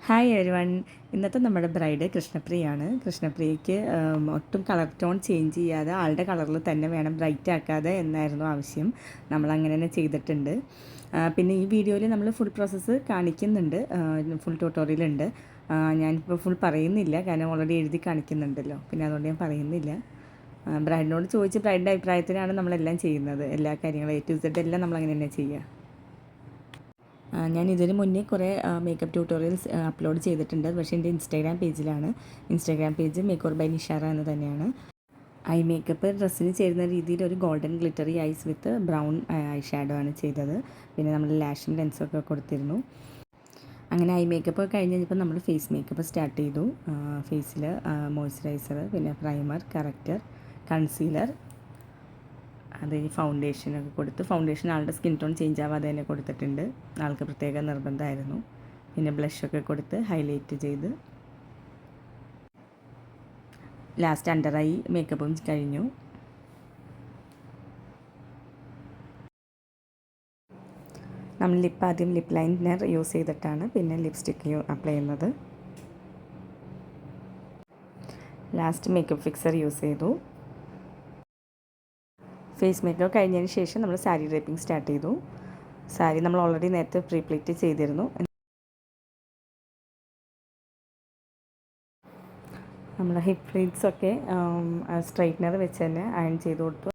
Hi everyone. ഇന്നത്തെ നമ്മുടെ bride കൃഷ്ണപ്രിയയാണ്. കൃഷ്ണപ്രിയയ്ക്ക് ഒട്ടും കളർ ടോൺ ചേഞ്ച് ചെയ്യാതെ ആളുടെ കളറിൽ തന്നെ വേണം, ബ്രൈറ്റ് ആക്കാതെ എന്നായിരുന്നു ആവശ്യം. നമ്മളങ്ങനെ തന്നെ ചെയ്തിട്ടുണ്ട്. പിന്നെ ഈ വീഡിയോയിൽ നമ്മൾ ഫുൾ പ്രോസസ്സ് കാണിക്കുന്നുണ്ട്, ഫുൾ ട്യൂട്ടോറിയൽ ഉണ്ട്. ഞാനിപ്പോൾ ഫുൾ പറയുന്നില്ല, കാരണം ഓൾറെഡി എഴുതി കാണിക്കുന്നുണ്ടല്ലോ, പിന്നെ അതുകൊണ്ട് ഞാൻ പറയുന്നില്ല. ബ്രൈഡിനോട് ചോദിച്ച് ബ്രൈഡിൻ്റെ അഭിപ്രായത്തിനാണ് നമ്മളെല്ലാം ചെയ്യുന്നത്. എല്ലാ കാര്യങ്ങളും A to Z എല്ലാം നമ്മളങ്ങനെ തന്നെ ചെയ്യുക. ഞാൻ ഇതിന് മുന്നേ കുറേ മേക്കപ്പ് ട്യൂട്ടോറിയൽസ് അപ്ലോഡ് ചെയ്തിട്ടുണ്ട്, പക്ഷേ എൻ്റെ ഇൻസ്റ്റാഗ്രാം പേജിലാണ്. Instagram page makeover by Nishara എന്ന് തന്നെയാണ്. ഐ മേക്കപ്പ് ഡ്രസ്സിന് ചേരുന്ന രീതിയിൽ ഒരു golden glittery eyes with brown eye shadow ആണ് ചെയ്തത്. പിന്നെ നമ്മൾ ലാഷും ലെൻസൊക്കെ കൊടുത്തിരുന്നു. അങ്ങനെ ഐ മേക്കപ്പ് കഴിഞ്ഞ് കഴിഞ്ഞപ്പോൾ നമ്മൾ ഫേസ് മേക്കപ്പ് സ്റ്റാർട്ട് ചെയ്തു. ഫേസിൽ മോയ്സ്ചറൈസർ, പിന്നെ പ്രൈമർ, കറക്റ്റർ, കൺസീലർ, അത് ഈ ഫൗണ്ടേഷനൊക്കെ കൊടുത്ത്, ഫൗണ്ടേഷൻ ആളുടെ സ്കിൻ ടോൺ ചേഞ്ച് ആവാതെ തന്നെ കൊടുത്തിട്ടുണ്ട്. ആൾക്ക് പ്രത്യേക നിർബന്ധമായിരുന്നു. പിന്നെ ബ്ലഷൊക്കെ കൊടുത്ത് ഹൈലൈറ്റ് ചെയ്ത് ലാസ്റ്റ് അണ്ടർ ഐ മേക്കപ്പും കഴിഞ്ഞു. നമ്മൾ ആദ്യം ലിപ്പ് ലൈനർ യൂസ് ചെയ്തിട്ടാണ് പിന്നെ ലിപ്സ്റ്റിക്ക് അപ്ലൈ ചെയ്യുന്നത്. ലാസ്റ്റ് മേക്കപ്പ് ഫിക്സർ യൂസ് ചെയ്തു. ഫേസ് മേക്കപ്പ് കഴിഞ്ഞതിന് ശേഷം നമ്മൾ സാരി ഡ്രേപ്പിംഗ് സ്റ്റാർട്ട് ചെയ്തു. സാരി നമ്മൾ ഓൾറെഡി നേരത്തെ പ്രീ പ്ലീറ്റ് ചെയ്തിരുന്നു. നമ്മൾ ഹിപ്പ് പ്ലീറ്റ്സൊക്കെ സ്ട്രൈറ്റ്നർ വെച്ച് തന്നെ അയൺ ചെയ്ത് കൊടുത്തു.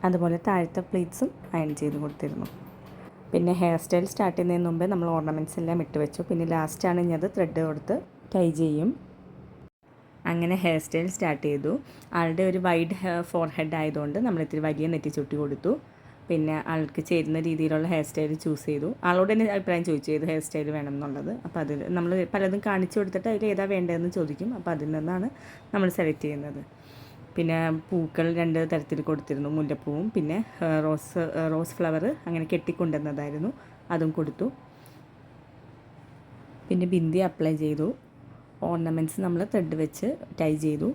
അതുപോലെ താഴത്തെ പ്ലീറ്റ്സും അയൺ ചെയ്ത് കൊടുത്തിരുന്നു. പിന്നെ ഹെയർ സ്റ്റൈൽ സ്റ്റാർട്ട് ചെയ്യുന്നതിന് മുമ്പേ നമ്മൾ ഓർണമെൻറ്റ്സ് എല്ലാം ഇട്ട് വെച്ചു. പിന്നെ ലാസ്റ്റാണ് ഇനി അത് ത്രെഡ് കൊടുത്ത് ടൈ ചെയ്യും. അങ്ങനെ ഹെയർ സ്റ്റൈൽ സ്റ്റാർട്ട് ചെയ്തു. ആളുടെ ഒരു വൈഡ് ഫോർ ഹെഡ് ആയതുകൊണ്ട് നമ്മൾ ഇത്തിരി വലിയ നെറ്റി ചുട്ടി കൊടുത്തു. പിന്നെ ആൾക്ക് ചേരുന്ന രീതിയിലുള്ള ഹെയർ സ്റ്റൈൽ ചൂസ് ചെയ്തു. ആളോട് തന്നെ അഭിപ്രായം ചോദിച്ചു ഏത് ഹെയർ സ്റ്റൈൽ വേണം എന്നുള്ളത്. അപ്പോൾ അതിൽ നമ്മൾ പലതും കാണിച്ചു കൊടുത്തിട്ട് അതിൽ ഏതാ വേണ്ടതെന്ന് ചോദിക്കും. അപ്പോൾ അതിൽ നിന്നാണ് നമ്മൾ സെലക്ട് ചെയ്യുന്നത്. പിന്നെ പൂക്കൾ 2 തരത്തിൽ കൊടുത്തിരുന്നു, മുല്ലപ്പൂവും പിന്നെ റോസ് ഫ്ലവർ അങ്ങനെ കെട്ടിക്കൊണ്ടുവന്നതായിരുന്നു, അതും കൊടുത്തു. പിന്നെ ബിന്ദി അപ്ലൈ ചെയ്തു. ഓർണമെൻറ്റ്സ് നമ്മൾ ത്രെഡ് വെച്ച് ടൈ ചെയ്തു.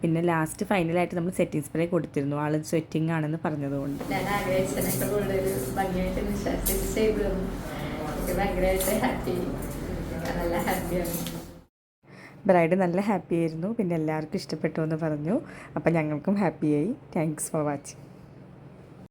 പിന്നെ ലാസ്റ്റ് ഫൈനലായിട്ട് നമ്മൾ സെറ്റിംഗ് സ്പ്രേ കൊടുത്തിരുന്നു, ആൾ സ്വെറ്റിംഗ് ആണെന്ന് പറഞ്ഞതുകൊണ്ട്. ഞാൻ ആഗ്രഹിച്ചതിനൊക്കെ കൂടുതൽ ഭംഗിയായിട്ട് വിശ്വസിച്ച് ചെയ്തു. ഭയങ്കരമായിട്ട് ഹാപ്പി, നല്ല ഹാപ്പിയാണ്. ബ്രൈഡ് നല്ല ഹാപ്പി ആയിരുന്നു. പിന്നെ എല്ലാവർക്കും ഇഷ്ടപ്പെട്ടു എന്ന് പറഞ്ഞു. അപ്പോൾ ഞങ്ങൾക്കും ഹാപ്പിയായി. Thanks for watching.